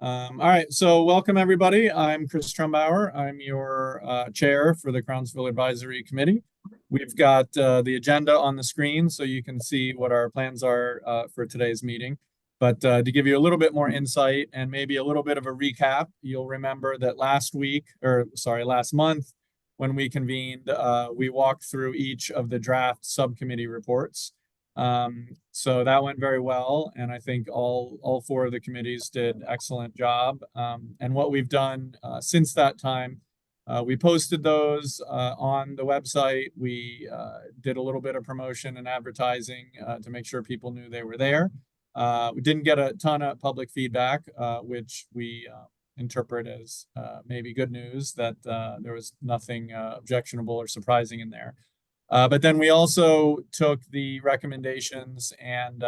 All right, so welcome everybody. I'm Chris Trumbauer. I'm your chair for the Crownsville Advisory Committee. We've got the agenda on the screen so you can see what our plans are for today's meeting. But to give you a little bit more insight and maybe a little bit of a recap, you'll remember that last month, when we convened, we walked through each of the draft subcommittee reports. So that went very well, and I think all four of the committees did excellent job. And what we've done since that time, we posted those on the website. We did a little bit of promotion and advertising to make sure people knew they were there. We didn't get a ton of public feedback, which we interpret as maybe good news that there was nothing objectionable or surprising in there. But then we also took the recommendations and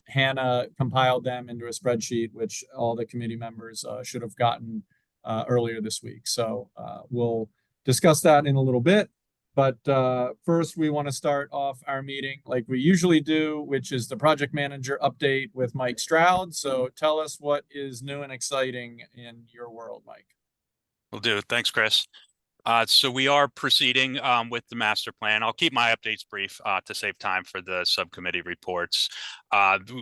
Hannah compiled them into a spreadsheet, which all the committee members should have gotten earlier this week. So we'll discuss that in a little bit. But first, we want to start off our meeting like we usually do, which is the project manager update with Mike Stroud. So tell us what is new and exciting in your world, Mike. Will do. Thanks, Chris. So we are proceeding with the master plan. I'll keep my updates brief to save time for the subcommittee reports.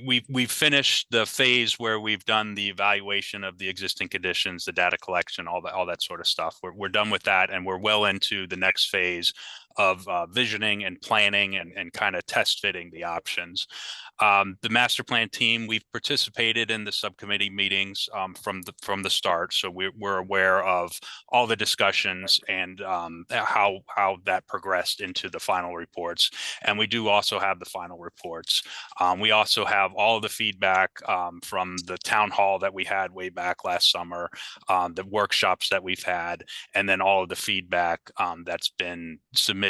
We've finished the phase where we've done the evaluation of the existing conditions, the data collection, all that sort of stuff. We're done with that, and we're well into the next phase of visioning and planning and kind of test fitting the options. The master plan team, we've participated in the subcommittee meetings from the start, so we're aware of all the discussions and how that progressed into the final reports. And we do also have the final reports. We also have all of the feedback from the town hall that we had way back last summer, the workshops that we've had, and then all of the feedback that's been submitted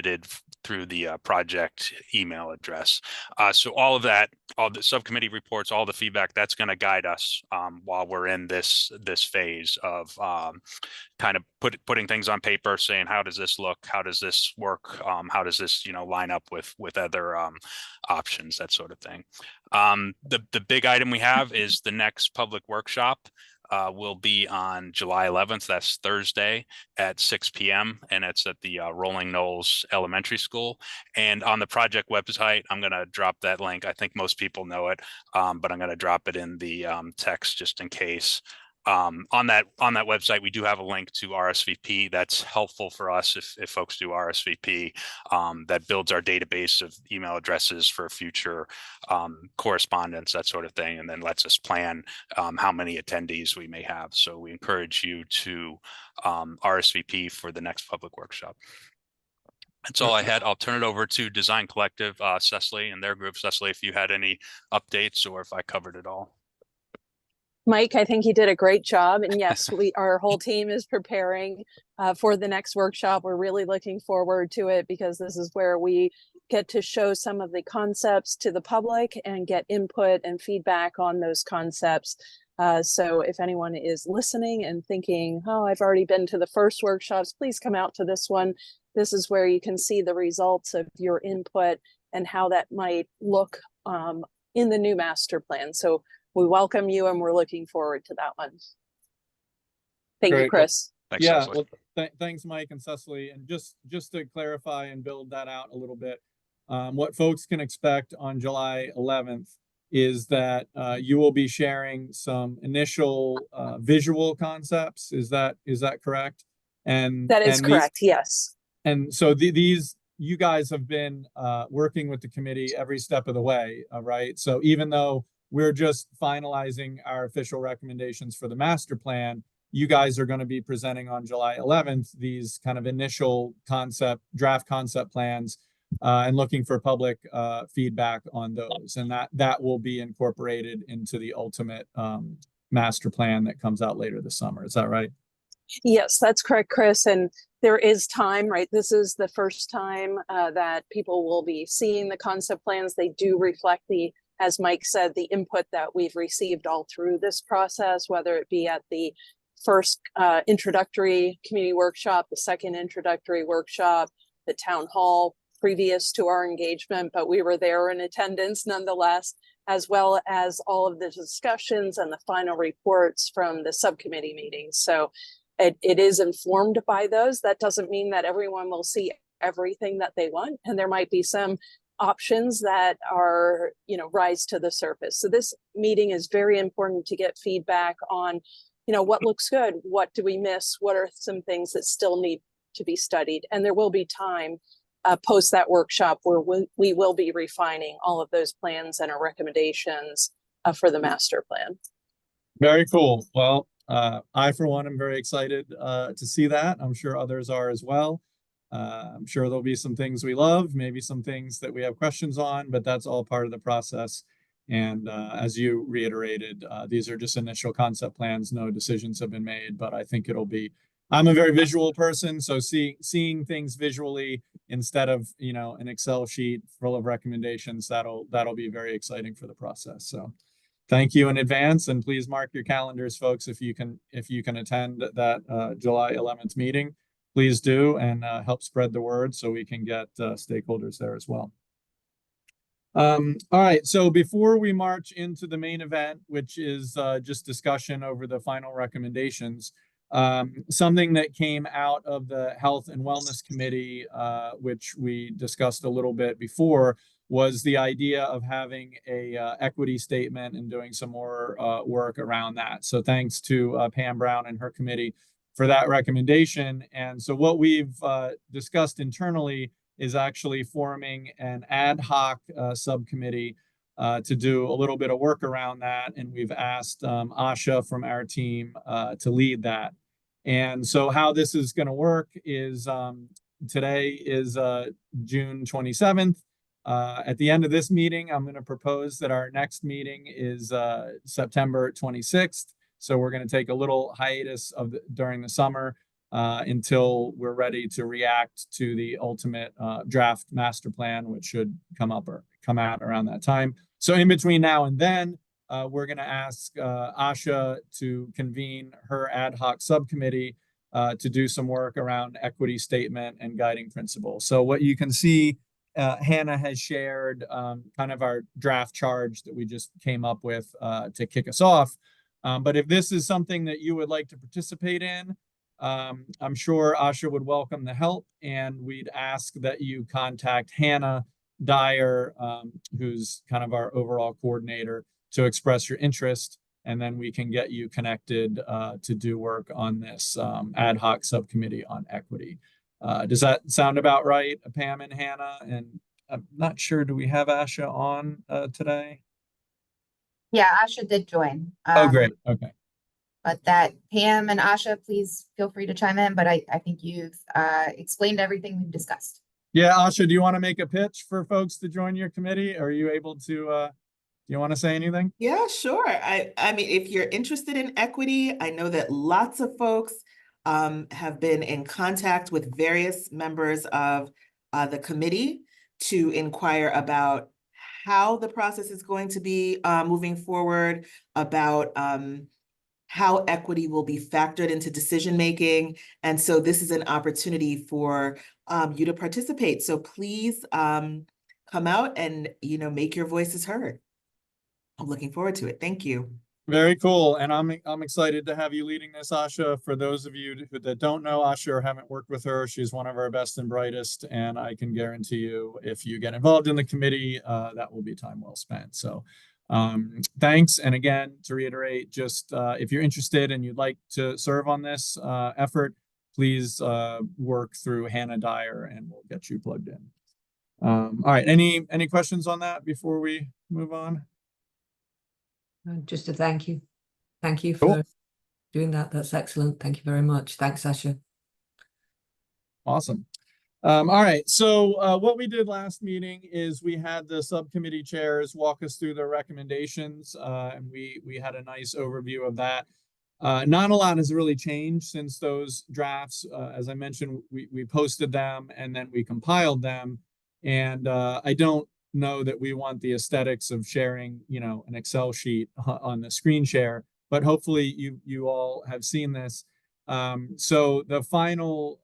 through the project email address. So all of that, all the subcommittee reports, all the feedback, that's going to guide us while we're in this phase of kind of putting things on paper, saying, how does this look? How does this work? How does this, line up with other options, that sort of thing. The big item we have is the next public workshop. Will be on July 11th. That's Thursday at 6 p.m. and it's at the Rolling Knolls Elementary School. And on the project website, I'm going to drop that link. I think most people know it, but I'm going to drop it in the text just in case. On that website, we do have a link to RSVP. That's helpful for us if folks do RSVP. That builds our database of email addresses for future correspondence, that sort of thing, and then lets us plan how many attendees we may have. So we encourage you to RSVP for the next public workshop. That's all I had. I'll turn it over to Design Collective, Cecily and their group. Cecily, if you had any updates or if I covered it all. Mike, I think you did a great job. And yes, our whole team is preparing for the next workshop. We're really looking forward to it because this is where we get to show some of the concepts to the public and get input and feedback on those concepts. So if anyone is listening and thinking, oh, I've already been to the first workshops, please come out to this one. This is where you can see the results of your input and how that might look in the new master plan. So we welcome you and we're looking forward to that one. Thank you, Chris. Thanks, yeah, Cecily. Well, thanks, Mike and Cecily. And just to clarify and build that out a little bit, what folks can expect on July 11th is that you will be sharing some initial visual concepts. Is that correct? And that is correct, yes. And so these, you guys have been working with the committee every step of the way, right? So even though we're just finalizing our official recommendations for the master plan, you guys are going to be presenting on July 11th these kind of initial draft concept plans and looking for public feedback on those. And that will be incorporated into the ultimate master plan that comes out later this summer. Is that right? Yes, that's correct, Chris. And there is time, right? This is the first time that people will be seeing the concept plans. They do reflect as Mike said, the input that we've received all through this process, whether it be at the first introductory community workshop, the second introductory workshop, the town hall previous to our engagement, but we were there in attendance nonetheless. as well as all of the discussions and the final reports from the subcommittee meetings. So it is informed by those. That doesn't mean that everyone will see everything that they want, and there might be some options that are, rise to the surface. So this meeting is very important to get feedback on, what looks good, what do we miss, what are some things that still need to be studied, and there will be time post that workshop where we will be refining all of those plans and our recommendations for the master plan. Very cool. Well, I, for one, am very excited to see that. I'm sure others are as well. I'm sure there'll be some things we love, maybe some things that we have questions on, but that's all part of the process. And as you reiterated, these are just initial concept plans. No decisions have been made, but I think it'll be, I'm a very visual person, so seeing things visually instead of, an Excel sheet full of recommendations, that'll be very exciting for the process. So thank you in advance, and please mark your calendars, folks, if you can attend that July 11th meeting. Please do, and help spread the word so we can get stakeholders there as well. All right, so before we march into the main event, which is just discussion over the final recommendations, something that came out of the Health and Wellness Committee, which we discussed a little bit before, was the idea of having a equity statement and doing some more work around that. So thanks to Pam Brown and her committee for that recommendation. And so what we've discussed internally is actually forming an ad hoc subcommittee to do a little bit of work around that. And we've asked Asha from our team to lead that. And so how this is going to work is today is June 27th. At the end of this meeting, I'm going to propose that our next meeting is September 26th. So we're going to take a little hiatus during the summer until we're ready to react to the ultimate draft master plan, which should come out around that time. So in between now and then, we're going to ask Asha to convene her ad hoc subcommittee to do some work around equity statement and guiding principles. So what you can see, Hannah has shared kind of our draft charge that we just came up with to kick us off. But if this is something that you would like to participate in, I'm sure Asha would welcome the help, and we'd ask that you contact Hannah Dyer, who's kind of our overall coordinator, to express your interest, and then we can get you connected to do work on this ad hoc subcommittee on equity. Does that sound about right, Pam and Hannah? And I'm not sure, do we have Asha on today? Yeah, Asha did join. Oh, great. Okay. But that Pam and Asha, please feel free to chime in. But I think you've explained everything we've discussed. Yeah, Asha, do you want to make a pitch for folks to join your committee? Are you able to, do you want to say anything? Yeah, sure. I mean, if you're interested in equity, I know that lots of folks have been in contact with various members of the committee to inquire about how the process is going to be moving forward, about how equity will be factored into decision-making. And so this is an opportunity for you to participate. So please come out and, make your voices heard. I'm looking forward to it. Thank you. Very cool. And I'm excited to have you leading this, Asha. For those of you that don't know Asha or haven't worked with her, she's one of our best and brightest. And I can guarantee you, if you get involved in the committee, that will be time well spent. So thanks. And again, to reiterate, just if you're interested and you'd like to serve on this effort, please work through Hannah Dyer and we'll get you plugged in. All right. Any questions on that before we move on? Just a thank you. Thank you for doing that. That's excellent. Thank you very much. Thanks, Asha. Awesome. All right. So what we did last meeting is we had the subcommittee chairs walk us through their recommendations, and we had a nice overview of that. Not a lot has really changed since those drafts. As I mentioned, we posted them and then we compiled them. And I don't know that we want the aesthetics of sharing, an Excel sheet on the screen share, but hopefully you all have seen this. So the final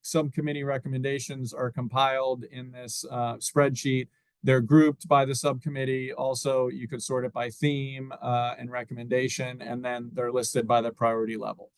subcommittee recommendations are compiled in this spreadsheet They're grouped by the subcommittee. Also, you could sort it by theme and recommendation, and then they're listed by the priority level.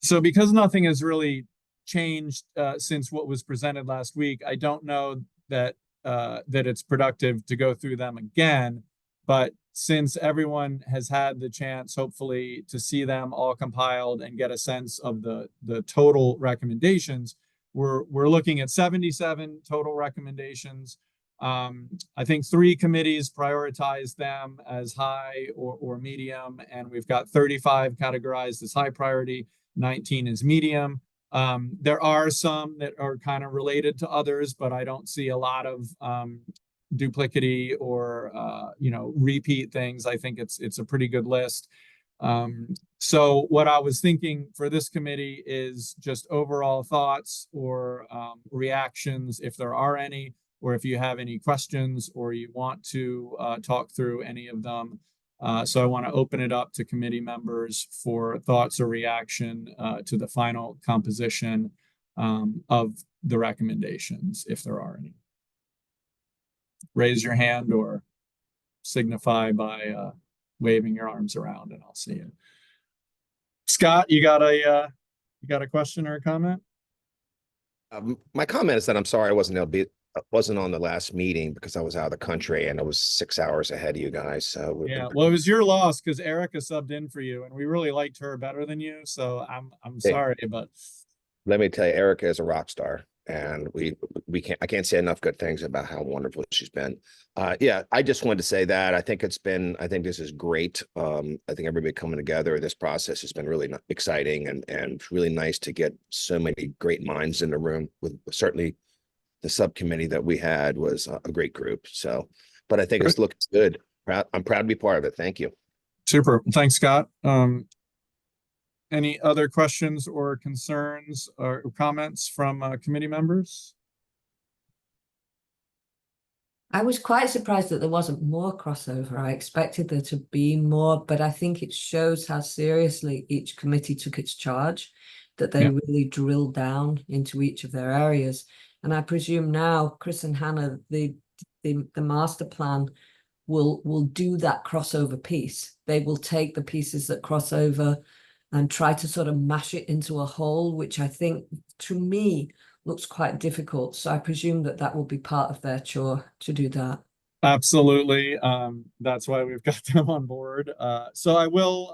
So because nothing has really changed since what was presented last week, I don't know that that it's productive to go through them again. But since everyone has had the chance, hopefully, to see them all compiled and get a sense of the total recommendations, we're looking at 77 total recommendations. I think 3 committees prioritize them as high or medium, and we've got 35 categorized as high priority, 19 as medium. There are some that are kind of related to others, but I don't see a lot of duplicity or repeat things. I think it's a pretty good list. So what I was thinking for this committee is just overall thoughts or reactions, if there are any, or if you have any questions or you want to talk through any of them. So I want to open it up to committee members for thoughts or reaction to the final composition of the recommendations, if there are any. Raise your hand or signify by waving your arms around, and I'll see it. Scott, you got a question or a comment? My comment is that I'm sorry I wasn't on the last meeting because I was out of the country and I was 6 hours ahead of you guys. So yeah, well, it was your loss because Erica subbed in for you, and we really liked her better than you. So I'm sorry, but let me tell you, Erica is a rock star, and I can't say enough good things about how wonderful she's been. Yeah, I just wanted to say that I think this is great. I think everybody coming together, this process has been really exciting and really nice to get so many great minds in the room. With certainly the subcommittee that we had was a great group. So, but I think it's looking good. I'm proud to be part of it. Thank you. Super. Thanks, Scott. Any other questions or concerns or comments from committee members? I was quite surprised that there wasn't more crossover. I expected there to be more, but I think it shows how seriously each committee took its charge, that they really drilled down into each of their areas. And I presume now, Chris and Hannah, the master plan will do that crossover piece. They will take the pieces that cross over and try to sort of mash it into a whole, which I think, to me, looks quite difficult. So I presume that will be part of their chore to do that. Absolutely. That's why we've got them on board. So I will,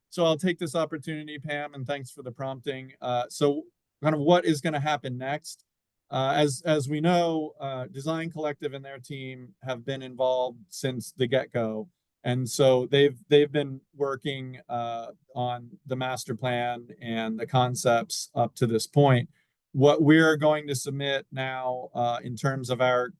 so I'll take this opportunity, Pam, and thanks for the prompting. So kind of what is going to happen next? As we know, Design Collective and their team have been involved since the get-go. And so they've been working on the master plan and the concepts up to this point. What we're going to submit now in terms of our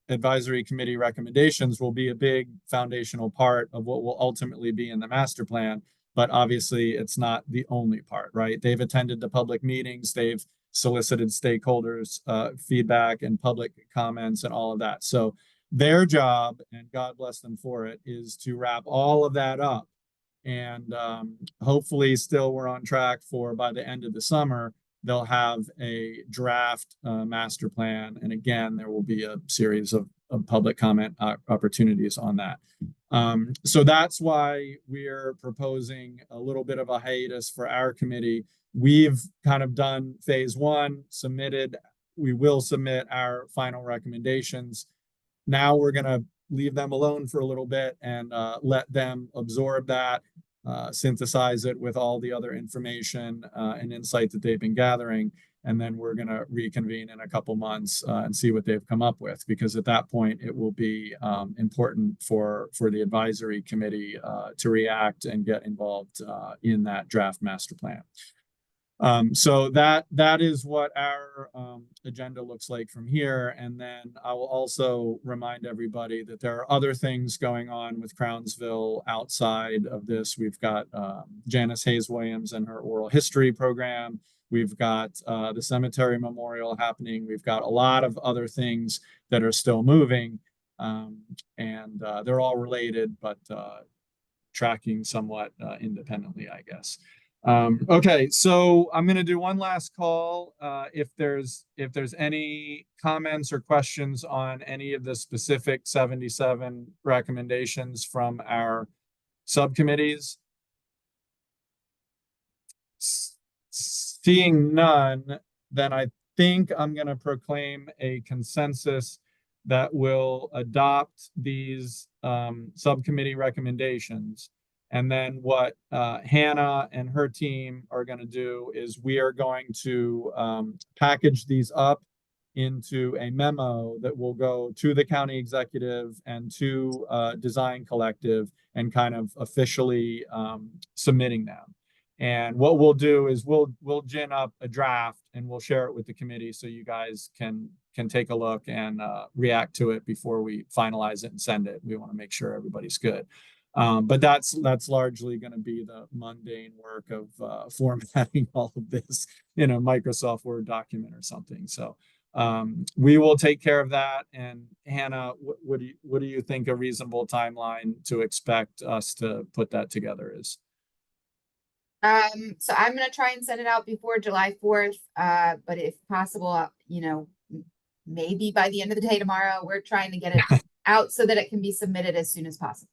advisory committee recommendations will be a big foundational part of what will ultimately be in the master plan. But obviously, it's not the only part, right? They've attended the public meetings. They've solicited stakeholders' feedback and public comments and all of that. So their job, and God bless them for it, is to wrap all of that up. And hopefully still we're on track for, by the end of the summer, they'll have a draft master plan. And again, there will be a series of public comment opportunities on that. So that's why we're proposing a little bit of a hiatus for our committee. We've kind of done phase 1, submitted. We will submit our final recommendations. Now we're going to leave them alone for a little bit and let them absorb that, synthesize it with all the other information and insight that they've been gathering. And then we're going to reconvene in a couple months and see what they've come up with, because at that point it will be important for the advisory committee to react and get involved in that draft master plan. So that is what our agenda looks like from here. And then I will also remind everybody that there are other things going on with Crownsville outside of this. We've got Janice Hayes Williams and her oral history program. We've got the cemetery memorial happening. We've got a lot of other things that are still moving, and they're all related, but tracking somewhat independently, I guess. Okay, so I'm gonna do one last call. If there's any comments or questions on any of the specific 77 recommendations from our subcommittees. Seeing none, then I think I'm gonna proclaim a consensus that will adopt these subcommittee recommendations. And then what Hannah and her team are going to do is we are going to package these up into a memo that will go to the county executive and to Design Collective and kind of officially submitting them. And what we'll do is we'll gin up a draft and we'll share it with the committee so you guys can take a look and react to it before we finalize it and send it. We want to make sure everybody's good. But that's largely going to be the mundane work of formatting all of this in a Microsoft Word document or something. So we will take care of that. And Hannah, what do you think a reasonable timeline to expect us to put that together is? So I'm gonna try and send it out before July 4th, but if possible, you know, maybe by the end of the day tomorrow, we're trying to get it out so that it can be submitted as soon as possible.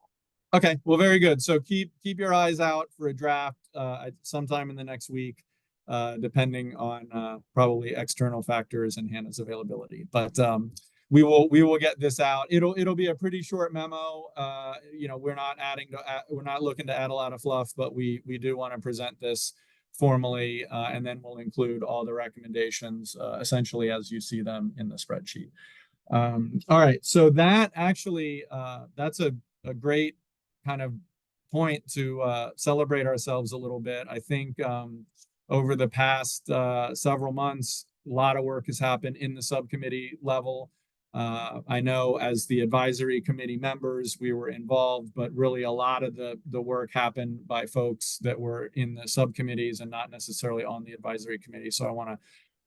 Okay, well, very good. So keep your eyes out for a draft sometime in the next week, depending on probably external factors and Hannah's availability. But we will get this out. It'll be a pretty short memo. You know, we're not looking to add a lot of fluff, but we do want to present this formally, and then we'll include all the recommendations essentially as you see them in the spreadsheet. All right, so that actually that's a great kind of point to celebrate ourselves a little bit. I think over the past several months, a lot of work has happened in the subcommittee level. I know as the advisory committee members, we were involved, but really a lot of the work happened by folks that were in the subcommittees and not necessarily on the advisory committee. So I want to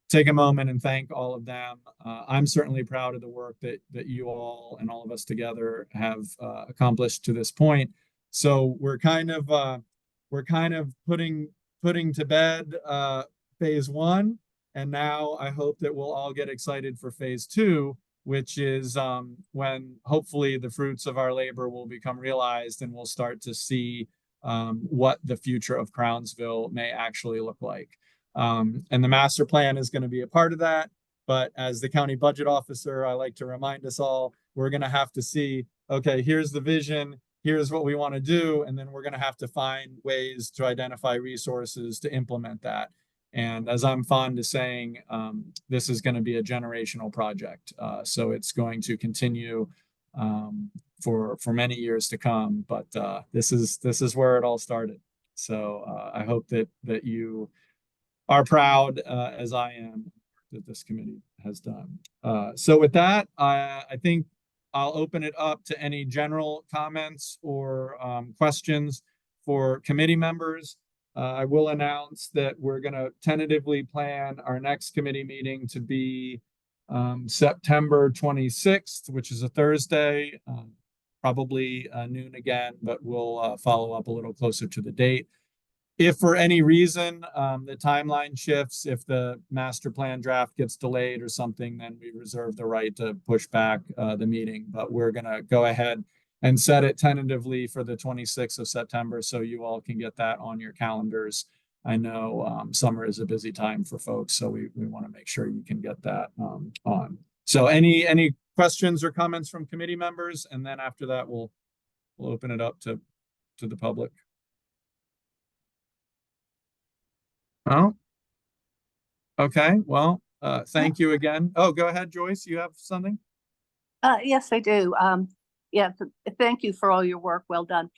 take a moment and thank all of them. I'm certainly proud of the work that you all and all of us together have accomplished to this point. So we're kind of putting to bed phase one, and now I hope that we'll all get excited for phase two, which is when hopefully the fruits of our labor will become realized and we'll start to see what the future of Crownsville may actually look like. And the master plan is going to be a part of that. But as the county budget officer, I like to remind us all, we're going to have to see, okay, here's the vision, here's what we want to do, and then we're going to have to find ways to identify resources to implement that. And as I'm fond of saying, this is going to be a generational project. So it's going to continue for many years to come. But this is where it all started. So I hope that you are proud, as I am, that this committee has done. So with that, I think I'll open it up to any general comments or questions for committee members. I will announce that we're going to tentatively plan our next committee meeting to be September 26th, which is a Thursday, probably noon again, but we'll follow up a little closer to the date. If for any reason the timeline shifts, if the master plan draft gets delayed or something, then we reserve the right to push back the meeting. But we're going to go ahead and set it tentatively for the 26th of September so you all can get that on your calendars. I know summer is a busy time for folks, so we want to make sure you can get that on. So any questions or comments from committee members? And then after that, we'll open it up to the public. Oh, okay. Well, thank you again. Oh, go ahead, Joyce. You have something? Yes, I do. Yeah, thank you for all your work. Well done.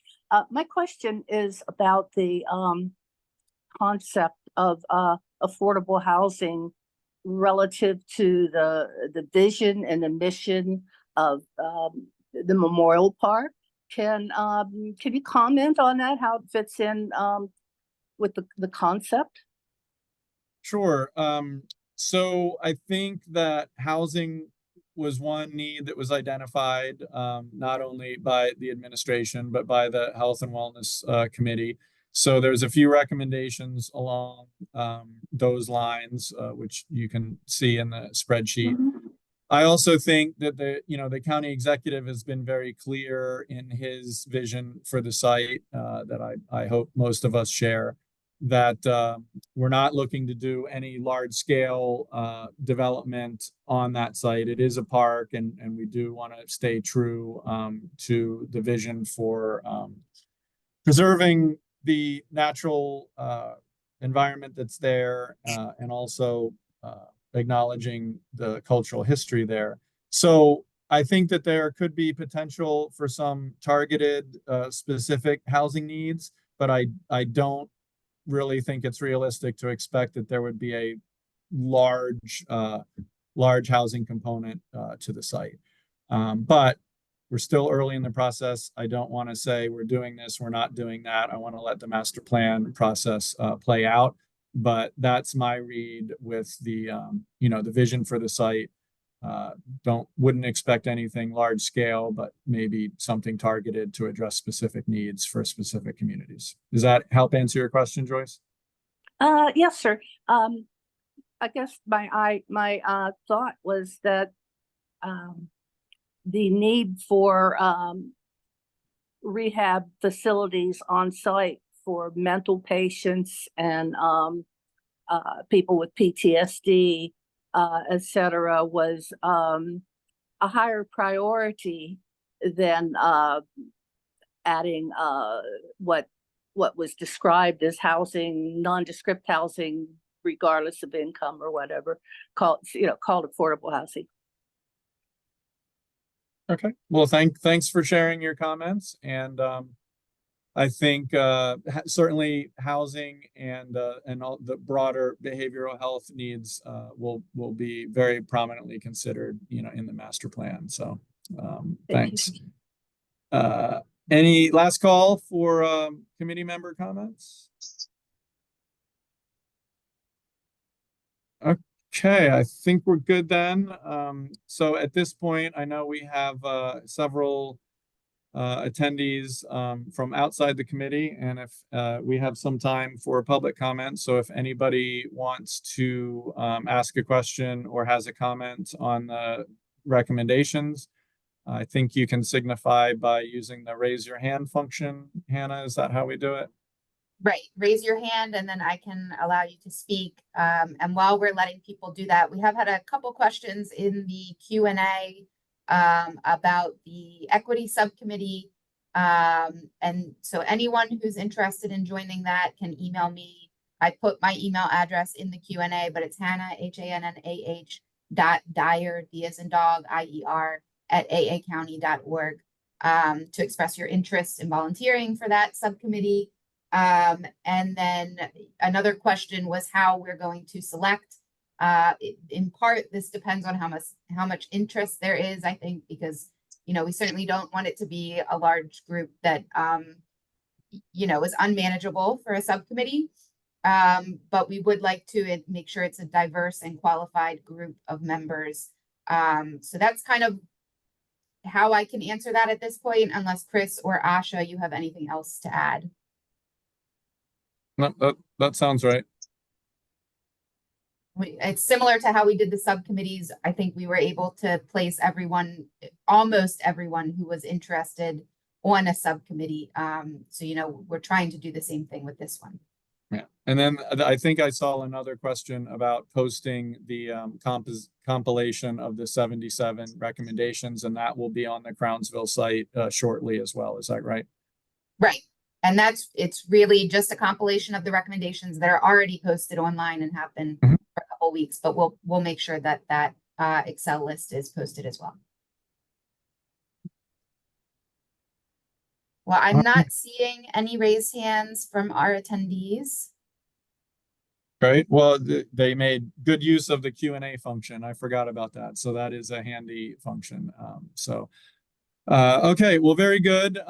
My question is about the concept of affordable housing relative to the vision and the mission of the Memorial Park. Can you comment on that? How it fits in with the concept? Sure. So I think that housing was one need that was identified not only by the administration, but by the Health and Wellness Committee. So there's a few recommendations along those lines, which you can see in the spreadsheet. I also think that the county executive has been very clear in his vision for the site that I hope most of us share, that we're not looking to do any large scale development on that site. It is a park, and we do want to stay true to the vision for preserving the natural environment that's there and also acknowledging the cultural history there. So I think that there could be potential for some targeted specific housing needs, but I don't really think it's realistic to expect that there would be a large housing component to the site. But we're still early in the process. I don't want to say we're doing this, we're not doing that. I want to let the master plan process play out. But that's my read with the the vision for the site. Wouldn't expect anything large scale, but maybe something targeted to address specific needs for specific communities. Does that help answer your question, Joyce? Yes, sir. I guess my thought was that the need for rehab facilities on site for mental patients and people with PTSD, etc., was a higher priority than adding what was described as housing, nondescript housing, regardless of income or whatever, called affordable housing. Okay. Well, thanks for sharing your comments, and I think certainly housing and all the broader behavioral health needs will be very prominently considered, in the master plan. So thanks. Any last call for committee member comments? Okay, I think we're good then. So at this point, I know we have several attendees from outside the committee, and if we have some time for public comment. So if anybody wants to ask a question or has a comment on the recommendations, I think you can signify by using the raise your hand function. Hannah, is that how we do it? Right, raise your hand and then I can allow you to speak. And while we're letting people do that, we have had a couple questions in the Q&A about the equity subcommittee. And so anyone who's interested in joining that can email me. I put my email address in the Q&A, but it's Hannah, HANNAH.Dyer, D as in dog, IER, @aacounty.org to express your interest in volunteering for that subcommittee. And then another question was how we're going to select. In part, this depends on how much interest there is, I think, because, we certainly don't want it to be a large group that, is unmanageable for a subcommittee. But we would like to make sure it's a diverse and qualified group of members. So that's kind of how I can answer that at this point, unless Chris or Asha, you have anything else to add. No, that sounds right. It's similar to how we did the subcommittees. I think we were able to place almost everyone who was interested on a subcommittee. So, we're trying to do the same thing with this one. Yeah. And then I think I saw another question about posting the compilation of the 77 recommendations, and that will be on the Crownsville site shortly as well. Is that right? Right. And it's really just a compilation of the recommendations that are already posted online and have been for a couple weeks, but we'll make sure that Excel list is posted as well. Well, I'm not seeing any raised hands from our attendees. Great. Well, they made good use of the Q&A function. I forgot about that. So that is a handy function. Okay, well, very good.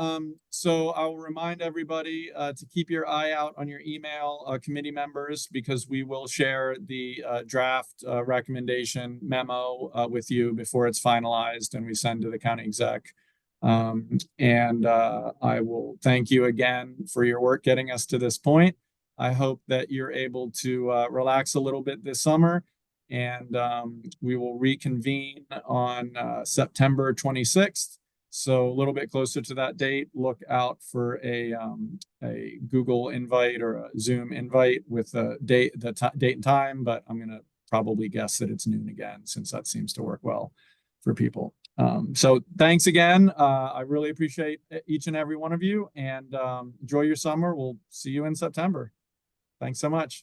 So I'll remind everybody to keep your eye out on your email, committee members, because we will share the draft recommendation memo with you before it's finalized and we send to the county exec. I will thank you again for your work getting us to this point. I hope that you're able to relax a little bit this summer, and we will reconvene on September 26th. So a little bit closer to that date, look out for a Google invite or a Zoom invite with the date and time, but I'm going to probably guess that it's noon again, since that seems to work well for people. So thanks again. I really appreciate each and every one of you, and enjoy your summer. We'll see you in September. Thanks so much.